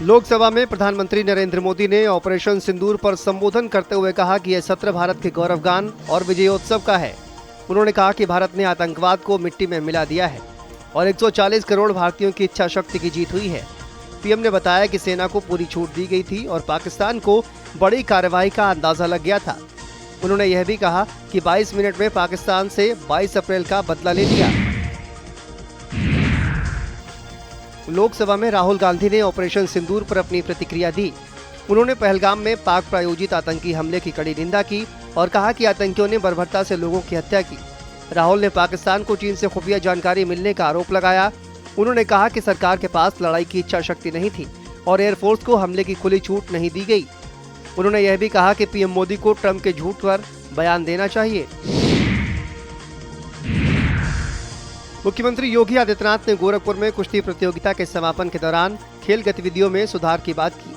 लोकसभा में प्रधानमंत्री नरेंद्र मोदी ने ऑपरेशन सिंदूर पर संबोधन करते हुए कहा कि यह सत्र भारत के गौरवगान और विजयोत्सव का है। उन्होंने कहा कि भारत ने आतंकवाद को मिट्टी में मिला दिया है और 140 करोड़ भारतीयों की इच्छा शक्ति की जीत हुई है। पीएम ने बताया कि सेना को पूरी छूट दी गई थी और पाकिस्तान को बड़ी कार्रवाई का अंदाजा लग गया था। उन्होंने यह भी कहा कि 22 मिनट में पाकिस्तान से 22 अप्रैल का बदला ले लिया। लोकसभा में राहुल गांधी ने ऑपरेशन सिंदूर पर अपनी प्रतिक्रिया दी। उन्होंने पहलगाम में पाक प्रायोजित आतंकी हमले की कड़ी निंदा की और कहा कि आतंकियों ने बर्बरता से लोगों की हत्या की। राहुल ने पाकिस्तान को चीन से खुफिया जानकारी मिलने का आरोप लगाया। उन्होंने कहा कि सरकार के पास लड़ाई की इच्छा शक्ति नहीं थी और एयरफोर्स को हमले की खुली छूट नहीं दी गई। उन्होंने यह भी कहा कि पीएम मोदी को ट्रंप के झूठ पर बयान देना चाहिए। मुख्यमंत्री योगी आदित्यनाथ ने गोरखपुर में कुश्ती प्रतियोगिता के समापन के दौरान खेल गतिविधियों में सुधार की बात की।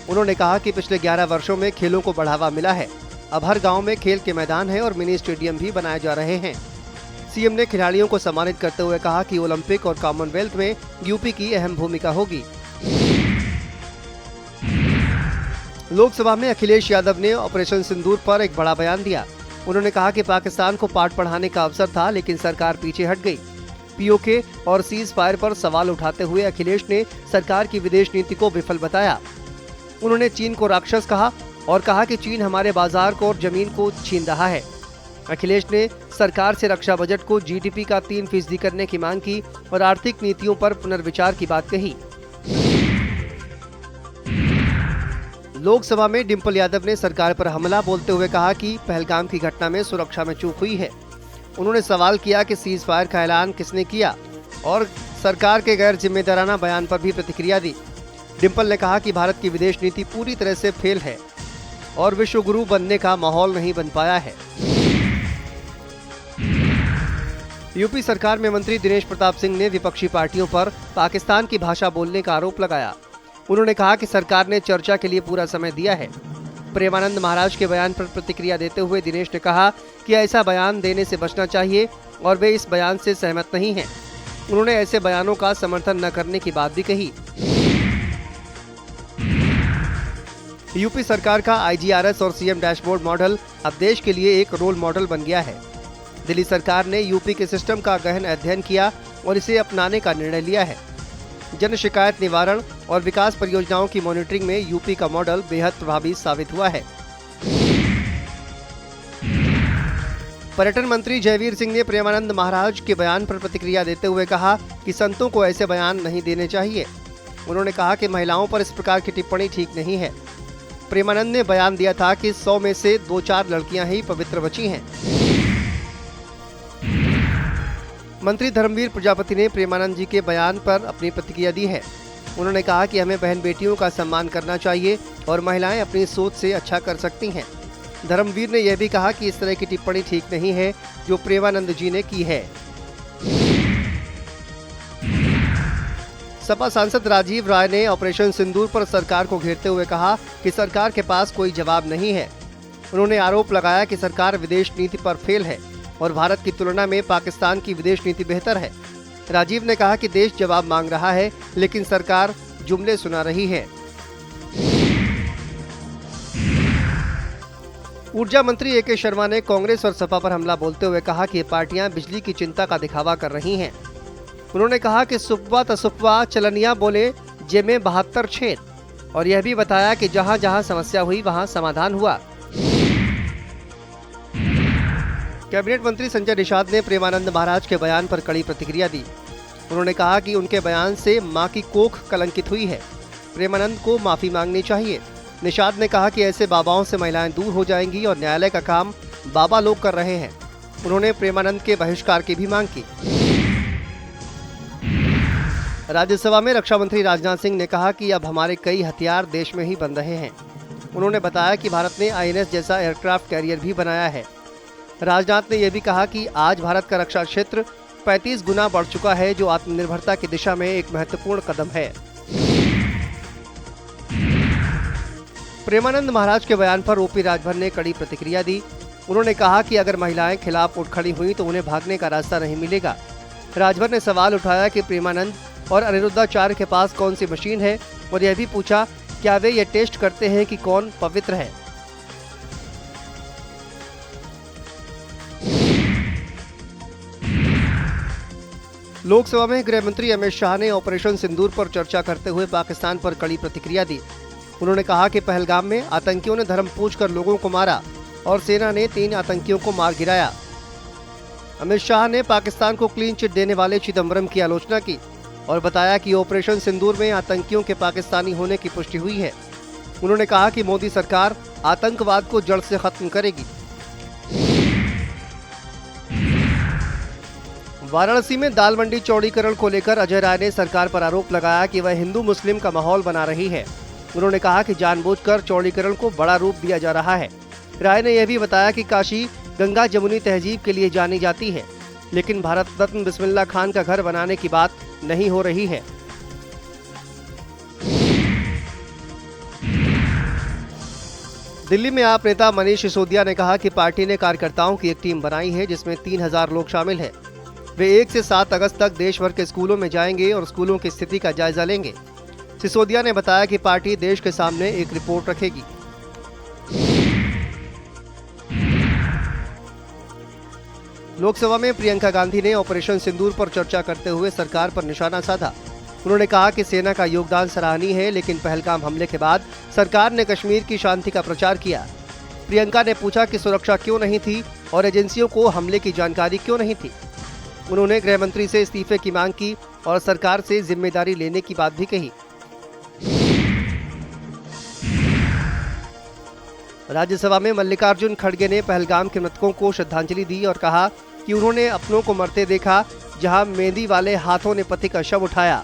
उन्होंने कहा कि पिछले 11 वर्षों में खेलों को बढ़ावा मिला है। अब हर गांव में खेल के मैदान है और मिनी स्टेडियम भी बनाए जा रहे हैं। सीएम ने खिलाड़ियों को सम्मानित करते हुए कहा कि ओलंपिक और कॉमनवेल्थ में यूपी की अहम भूमिका होगी। लोकसभा में अखिलेश यादव ने ऑपरेशन सिंदूर पर एक बड़ा बयान दिया। उन्होंने कहा कि पाकिस्तान को पाठ पढ़ाने का अवसर था, लेकिन सरकार पीछे हट गई। पीओके और सीज फायर पर सवाल उठाते हुए अखिलेश ने सरकार की विदेश नीति को विफल बताया। उन्होंने चीन को राक्षस कहा और कहा कि चीन हमारे बाजार को और जमीन को छीन रहा है। अखिलेश ने सरकार से रक्षा बजट को जीडीपी का 3% करने की मांग की और आर्थिक नीतियों पर पुनर्विचार की बात कही। लोकसभा में डिंपल यादव ने सरकार पर हमला बोलते हुए कहा कि पहलगाम की घटना में सुरक्षा में चूक हुई है। उन्होंने सवाल किया कि सीज फायर का ऐलान किसने किया और सरकार के गैर जिम्मेदाराना बयान पर भी प्रतिक्रिया दी। डिंपल ने कहा कि भारत की विदेश नीति पूरी तरह से फेल है और विश्व गुरु बनने का माहौल नहीं बन पाया है। यूपी सरकार में मंत्री दिनेश प्रताप सिंह ने विपक्षी पार्टियों पर पाकिस्तान की भाषा बोलने का आरोप लगाया। उन्होंने कहा कि सरकार ने चर्चा के लिए पूरा समय दिया है। प्रेमानंद महाराज के बयान पर प्रतिक्रिया देते हुए दिनेश ने कहा कि ऐसा बयान देने से बचना चाहिए और वे इस बयान से सहमत नहीं हैं। उन्होंने ऐसे बयानों का समर्थन न करने की बात भी कही। यूपी सरकार का आईजीआरएस और सीएम डैशबोर्ड मॉडल अब देश के लिए एक रोल मॉडल बन गया है। दिल्ली सरकार ने यूपी के सिस्टम का गहन अध्ययन किया और इसे अपनाने का निर्णय लिया है। जन शिकायत निवारण और विकास परियोजनाओं की मॉनिटरिंग में यूपी का मॉडल बेहद प्रभावी साबित हुआ है। पर्यटन मंत्री जयवीर सिंह ने प्रेमानंद महाराज के बयान पर प्रतिक्रिया देते हुए कहा कि संतों को ऐसे बयान नहीं देने चाहिए। उन्होंने कहा कि महिलाओं पर इस प्रकार की टिप्पणी ठीक नहीं है। प्रेमानंद ने बयान दिया था कि 100 में से 2-4 लड़कियां ही पवित्र बची हैं। मंत्री धर्मवीर प्रजापति ने प्रेमानंद जी के बयान पर अपनी प्रतिक्रिया दी है। उन्होंने कहा कि हमें बहन बेटियों का सम्मान करना चाहिए और महिलाएं अपनी सोच से अच्छा कर सकती हैं। धर्मवीर ने यह भी कहा कि इस तरह की टिप्पणी ठीक नहीं है जो प्रेमानंद जी ने की है। सपा सांसद राजीव राय ने ऑपरेशन सिंदूर पर सरकार को घेरते हुए कहा कि सरकार के पास कोई जवाब नहीं है। उन्होंने आरोप लगाया कि सरकार विदेश नीति पर फेल है और भारत की तुलना में पाकिस्तान की विदेश नीति बेहतर है। राजीव ने कहा कि देश जवाब मांग रहा है, लेकिन सरकार जुमले सुना रही है। ऊर्जा मंत्री एके शर्मा ने कांग्रेस और सपा पर हमला बोलते हुए कहा कि ये पार्टियां बिजली की चिंता का दिखावा कर रही हैं। उन्होंने कहा कि सुपवा तसुपवा चलनिया बोले जे में 72 छेद और यह भी बताया कि जहां जहां समस्या हुई वहां समाधान हुआ। कैबिनेट मंत्री संजय निषाद ने प्रेमानंद महाराज के बयान पर कड़ी प्रतिक्रिया दी। उन्होंने कहा कि उनके बयान से मां की कोख कलंकित हुई है। प्रेमानंद को माफी मांगनी चाहिए। निषाद ने कहा कि ऐसे बाबाओं से महिलाएं दूर हो जाएंगी और न्यायालय का काम बाबा लोग कर रहे हैं। उन्होंने प्रेमानंद के बहिष्कार की भी मांग की। राज्यसभा में रक्षा मंत्री राजनाथ सिंह ने कहा कि अब हमारे कई हथियार देश में ही बन रहे हैं। उन्होंने बताया कि भारत ने आईएनएस जैसा एयरक्राफ्ट कैरियर भी बनाया है। राजनाथ ने यह भी कहा कि आज भारत का रक्षा क्षेत्र 35 गुना बढ़ चुका है, जो आत्मनिर्भरता की दिशा में एक महत्वपूर्ण कदम है। प्रेमानंद महाराज के बयान पर ओपी राजभर ने कड़ी प्रतिक्रिया दी। उन्होंने कहा कि अगर महिलाएं खिलाफ उठ खड़ी हुई तो उन्हें भागने का रास्ता नहीं मिलेगा। राजभर ने सवाल उठाया कि प्रेमानंद और अनिरुद्धाचार्य के पास कौन सी मशीन है, और यह भी पूछा क्या वे ये टेस्ट करते हैं कि कौन पवित्र है। लोकसभा में गृह मंत्री अमित शाह ने ऑपरेशन सिंदूर पर चर्चा करते हुए पाकिस्तान पर कड़ी प्रतिक्रिया दी। उन्होंने कहा कि पहलगाम में आतंकियों ने धर्म पूछकर लोगों को मारा और सेना ने 3 आतंकियों को मार गिराया। अमित शाह ने पाकिस्तान को क्लीन चिट देने वाले चिदंबरम की आलोचना की और बताया कि ऑपरेशन सिंदूर में आतंकियों के पाकिस्तानी होने की पुष्टि हुई है। उन्होंने कहा कि मोदी सरकार आतंकवाद को जड़ से खत्म करेगी। वाराणसी में दाल मंडी चौड़ीकरण को लेकर अजय राय ने सरकार पर आरोप लगाया कि वह हिंदू मुस्लिम का माहौल बना रही है। उन्होंने कहा कि जानबूझकर चौड़ीकरण को बड़ा रूप दिया जा रहा है। राय ने यह भी बताया कि काशी गंगा जमुनी तहजीब के लिए जानी जाती है, लेकिन भारत रत्न बिस्मिल्लाह खान का घर बनाने की बात नहीं हो रही है। दिल्ली में आप नेता मनीष सिसोदिया ने कहा कि पार्टी ने कार्यकर्ताओं की एक टीम बनाई है जिसमें 3000 लोग शामिल हैं। वे 1 से 7 अगस्त तक देश भर के स्कूलों में जाएंगे और स्कूलों की स्थिति का जायजा लेंगे। सिसोदिया ने बताया कि पार्टी देश के सामने एक रिपोर्ट रखेगी। लोकसभा में प्रियंका गांधी ने ऑपरेशन सिंदूर पर चर्चा करते हुए सरकार पर निशाना साधा। उन्होंने कहा कि सेना का योगदान सराहनीय है, लेकिन पहलगाम हमले के बाद सरकार ने कश्मीर की शांति का प्रचार किया। प्रियंका ने पूछा कि सुरक्षा क्यों नहीं थी और एजेंसियों को हमले की जानकारी क्यों नहीं थी। उन्होंने गृह मंत्री से इस्तीफे की मांग की और सरकार से जिम्मेदारी लेने की बात भी कही। राज्यसभा में मल्लिकार्जुन खड़गे ने पहलगाम के मृतकों को श्रद्धांजलि दी और कहा कि उन्होंने अपनों को मरते देखा जहां मेहंदी वाले हाथों ने पति का शव उठाया।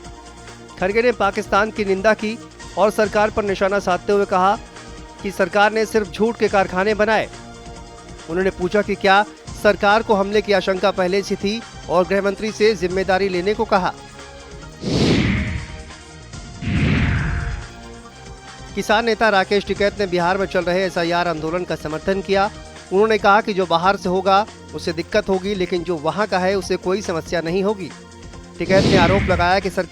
खड़गे ने पाकिस्तान की निंदा की और सरकार पर निशाना साधते हुए कहा कि सरकार ने सिर्फ झूठ के कारखाने बनाए। उन्होंने पूछा कि क्या सरकार को हमले की आशंका पहले से थी और गृह मंत्री से जिम्मेदारी लेने को कहा। किसान नेता राकेश टिकैत ने बिहार में चल रहे SIR आंदोलन का समर्थन किया। उन्होंने कहा कि जो बाहर से होगा उसे दिक्कत होगी, लेकिन जो वहां का है उसे कोई समस्या नहीं होगी। टिकैत ने आरोप लगाया कि सरकार